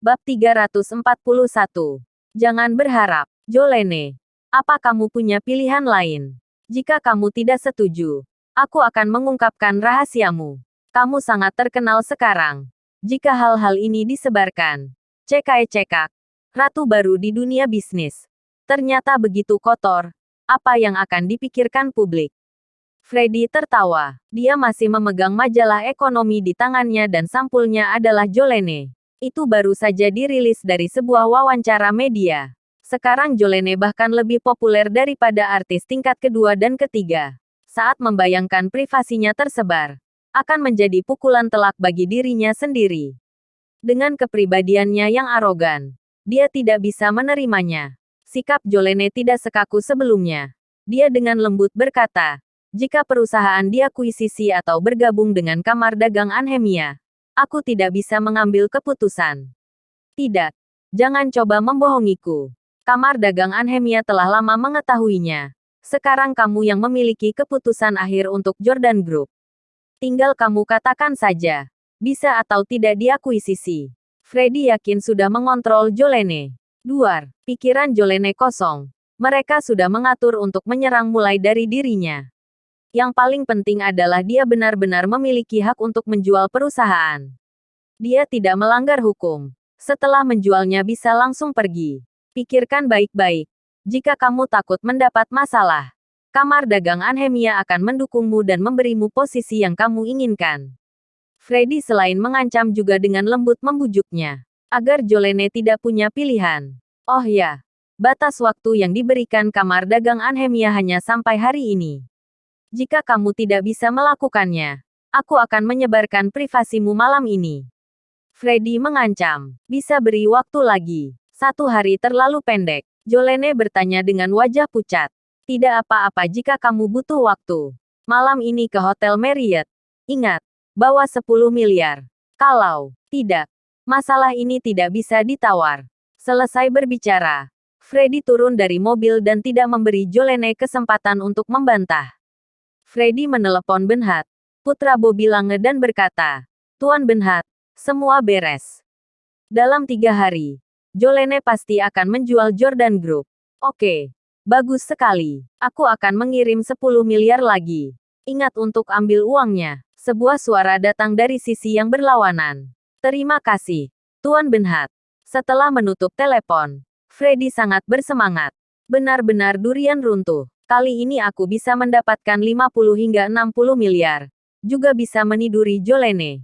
Bab 341. Jangan berharap. Jolene. Apa kamu punya pilihan lain? Jika kamu tidak setuju, aku akan mengungkapkan rahasiamu. Kamu sangat terkenal sekarang. Jika hal-hal ini disebarkan, cekak, ratu baru di dunia bisnis. Ternyata begitu kotor. Apa yang akan dipikirkan publik? Freddy tertawa. Dia masih memegang majalah ekonomi di tangannya dan sampulnya adalah Jolene. Itu baru saja dirilis dari sebuah wawancara media. Sekarang Jolene bahkan lebih populer daripada artis tingkat kedua dan ketiga. Saat membayangkan privasinya tersebar, akan menjadi pukulan telak bagi dirinya sendiri. Dengan kepribadiannya yang arogan, dia tidak bisa menerimanya. Sikap Jolene tidak sekaku sebelumnya. Dia dengan lembut berkata, jika perusahaan diakuisisi atau bergabung dengan Kamar Dagang Anhemia, aku tidak bisa mengambil keputusan. Tidak. Jangan coba membohongiku. Kamar Dagang Anhemia telah lama mengetahuinya. Sekarang kamu yang memiliki keputusan akhir untuk Jordan Group. Tinggal kamu katakan saja, bisa atau tidak diakuisisi. Freddy yakin sudah mengontrol Jolene. Duar, pikiran Jolene kosong. Mereka sudah mengatur untuk menyerang mulai dari dirinya. Yang paling penting adalah dia benar-benar memiliki hak untuk menjual perusahaan. Dia tidak melanggar hukum. Setelah menjualnya bisa langsung pergi. Pikirkan baik-baik. Jika kamu takut mendapat masalah, Kamar Dagang Anhemia akan mendukungmu dan memberimu posisi yang kamu inginkan. Freddy selain mengancam juga dengan lembut membujuknya, agar Jolene tidak punya pilihan. Oh ya, batas waktu yang diberikan Kamar Dagang Anhemia hanya sampai hari ini. Jika kamu tidak bisa melakukannya, aku akan menyebarkan privasimu malam ini. Freddy mengancam, bisa beri waktu lagi. 1 hari terlalu pendek. Jolene bertanya dengan wajah pucat. Tidak apa-apa jika kamu butuh waktu. Malam ini ke Hotel Marriott. Ingat, bawa 10 miliar. Kalau tidak, masalah ini tidak bisa ditawar. Selesai berbicara, Freddy turun dari mobil dan tidak memberi Jolene kesempatan untuk membantah. Freddy menelepon Benhat, putra Bobby Lange dan berkata, Tuan Benhat, semua beres. Dalam 3 hari, Jolene pasti akan menjual Jordan Group. Oke, bagus sekali. Aku akan mengirim 10 miliar lagi. Ingat untuk ambil uangnya. Sebuah suara datang dari sisi yang berlawanan. Terima kasih, Tuan Benhat. Setelah menutup telepon, Freddy sangat bersemangat. Benar-benar durian runtuh. Kali ini aku bisa mendapatkan 50 hingga 60 miliar. Juga bisa meniduri Jolene.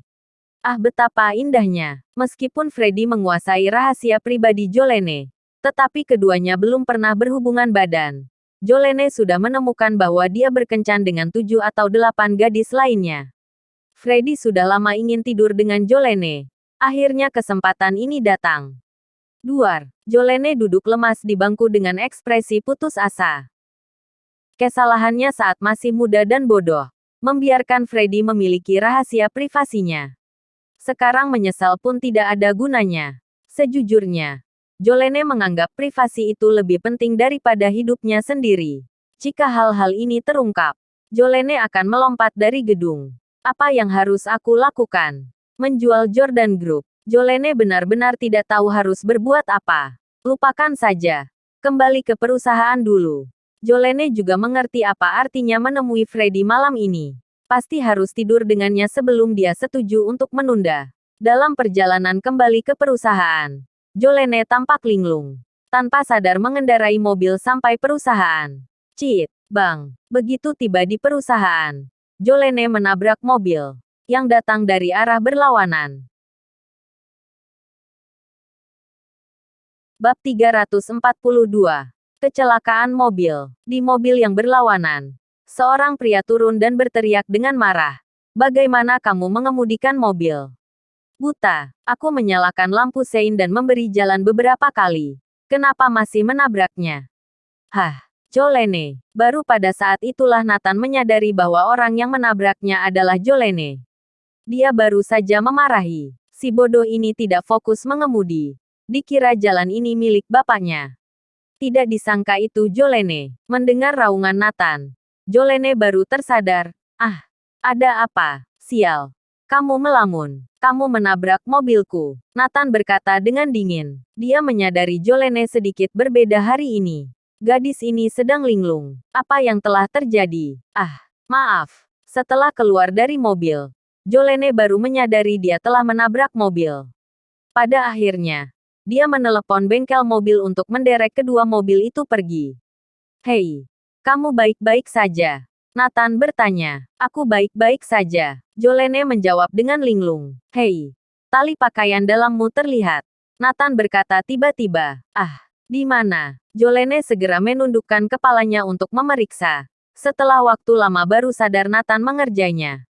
Ah betapa indahnya. Meskipun Freddy menguasai rahasia pribadi Jolene, tetapi keduanya belum pernah berhubungan badan. Jolene sudah menemukan bahwa dia berkencan dengan 7 atau 8 gadis lainnya. Freddy sudah lama ingin tidur dengan Jolene. Akhirnya kesempatan ini datang. Duar, Jolene duduk lemas di bangku dengan ekspresi putus asa. Kesalahannya saat masih muda dan bodoh, membiarkan Freddy memiliki rahasia privasinya. Sekarang menyesal pun tidak ada gunanya. Sejujurnya, Jolene menganggap privasi itu lebih penting daripada hidupnya sendiri. Jika hal-hal ini terungkap, Jolene akan melompat dari gedung. Apa yang harus aku lakukan? Menjual Jordan Group. Jolene benar-benar tidak tahu harus berbuat apa. Lupakan saja. Kembali ke perusahaan dulu. Jolene juga mengerti apa artinya menemui Freddy malam ini. Pasti harus tidur dengannya sebelum dia setuju untuk menunda. Dalam perjalanan kembali ke perusahaan, Jolene tampak linglung. Tanpa sadar mengendarai mobil sampai perusahaan. Cit, bang. Begitu tiba di perusahaan, Jolene menabrak mobil yang datang dari arah berlawanan. Bab 342. Kecelakaan mobil. Di mobil yang berlawanan, seorang pria turun dan berteriak dengan marah. Bagaimana kamu mengemudikan mobil? Buta. Aku menyalakan lampu sein dan memberi jalan beberapa kali. Kenapa masih menabraknya? Hah, Jolene. Baru pada saat itulah Nathan menyadari bahwa orang yang menabraknya adalah Jolene. Dia baru saja memarahi. Si bodoh ini tidak fokus mengemudi. Dikira jalan ini milik bapaknya. Tidak disangka itu Jolene. Mendengar raungan Nathan, Jolene baru tersadar. Ah, ada apa? Sial. Kamu melamun. Kamu menabrak mobilku. Nathan berkata dengan dingin. Dia menyadari Jolene sedikit berbeda hari ini. Gadis ini sedang linglung. Apa yang telah terjadi? Ah, maaf. Setelah keluar dari mobil, Jolene baru menyadari dia telah menabrak mobil. Pada akhirnya, dia menelepon bengkel mobil untuk menderek kedua mobil itu pergi. Hei, kamu baik-baik saja? Nathan bertanya. Aku baik-baik saja. Jolene menjawab dengan linglung. Hei, tali pakaian dalammu terlihat. Nathan berkata tiba-tiba. Ah, di mana? Jolene segera menundukkan kepalanya untuk memeriksa. Setelah waktu lama baru sadar Nathan mengerjainya.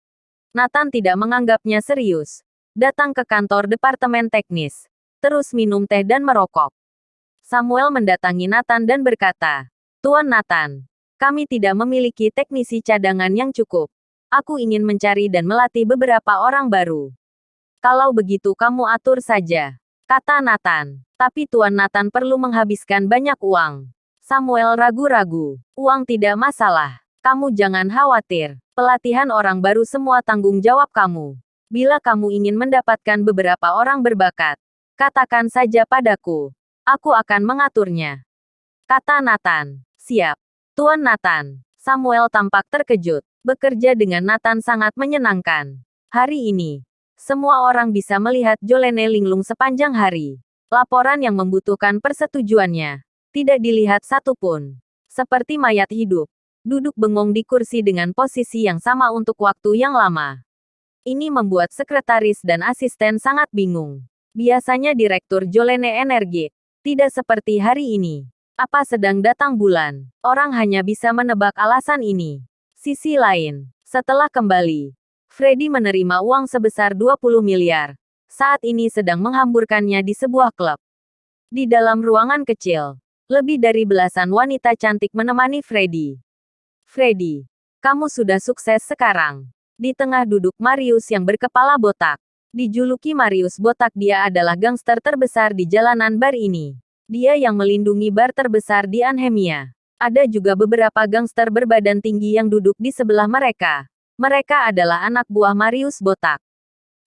Nathan tidak menganggapnya serius. Datang ke kantor departemen teknis. Terus minum teh dan merokok. Samuel mendatangi Nathan dan berkata, Tuan Nathan, kami tidak memiliki teknisi cadangan yang cukup. Aku ingin mencari dan melatih beberapa orang baru. Kalau begitu kamu atur saja, kata Nathan. Tapi Tuan Nathan perlu menghabiskan banyak uang. Samuel ragu-ragu. Uang tidak masalah. Kamu jangan khawatir. Pelatihan orang baru semua tanggung jawab kamu. Bila kamu ingin mendapatkan beberapa orang berbakat, katakan saja padaku. Aku akan mengaturnya. Kata Nathan. Siap. Tuan Nathan. Samuel tampak terkejut. Bekerja dengan Nathan sangat menyenangkan. Hari ini, semua orang bisa melihat Jolene linglung sepanjang hari. Laporan yang membutuhkan persetujuannya tidak dilihat satupun. Seperti mayat hidup. Duduk bengong di kursi dengan posisi yang sama untuk waktu yang lama. Ini membuat sekretaris dan asisten sangat bingung. Biasanya Direktur Jolene energik. Tidak seperti hari ini. Apa sedang datang bulan? Orang hanya bisa menebak alasan ini. Sisi lain, setelah kembali, Freddy menerima uang sebesar 20 miliar. Saat ini sedang menghamburkannya di sebuah klub. Di dalam ruangan kecil, lebih dari belasan wanita cantik menemani Freddy. Freddy, kamu sudah sukses sekarang. Di tengah duduk Marius yang berkepala botak. Dijuluki Marius Botak, dia adalah gangster terbesar di jalanan bar ini. Dia yang melindungi bar terbesar di Anhemia. Ada juga beberapa gangster berbadan tinggi yang duduk di sebelah mereka. Mereka adalah anak buah Marius Botak.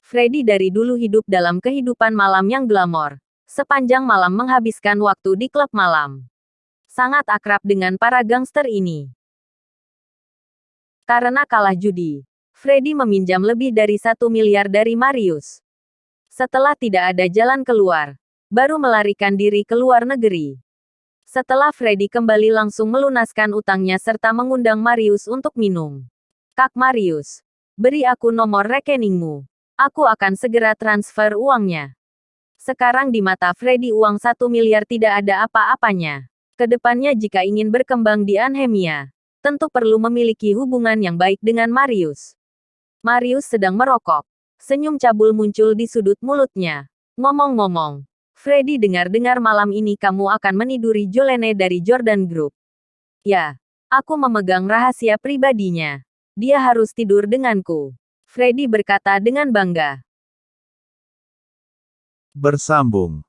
Freddy dari dulu hidup dalam kehidupan malam yang glamor. Sepanjang malam menghabiskan waktu di klub malam. Sangat akrab dengan para gangster ini. Karena kalah judi, Freddy meminjam lebih dari 1 miliar dari Marius. Setelah tidak ada jalan keluar, baru melarikan diri ke luar negeri. Setelah Freddy kembali langsung melunaskan utangnya serta mengundang Marius untuk minum. Kak Marius, beri aku nomor rekeningmu. Aku akan segera transfer uangnya. Sekarang di mata Freddy uang 1 miliar tidak ada apa-apanya. Kedepannya jika ingin berkembang di Anhemia, tentu perlu memiliki hubungan yang baik dengan Marius. Marius sedang merokok. Senyum cabul muncul di sudut mulutnya. Ngomong-ngomong, Freddy dengar-dengar malam ini kamu akan meniduri Jolene dari Jordan Group. Ya, aku memegang rahasia pribadinya. Dia harus tidur denganku. Freddy berkata dengan bangga. Bersambung.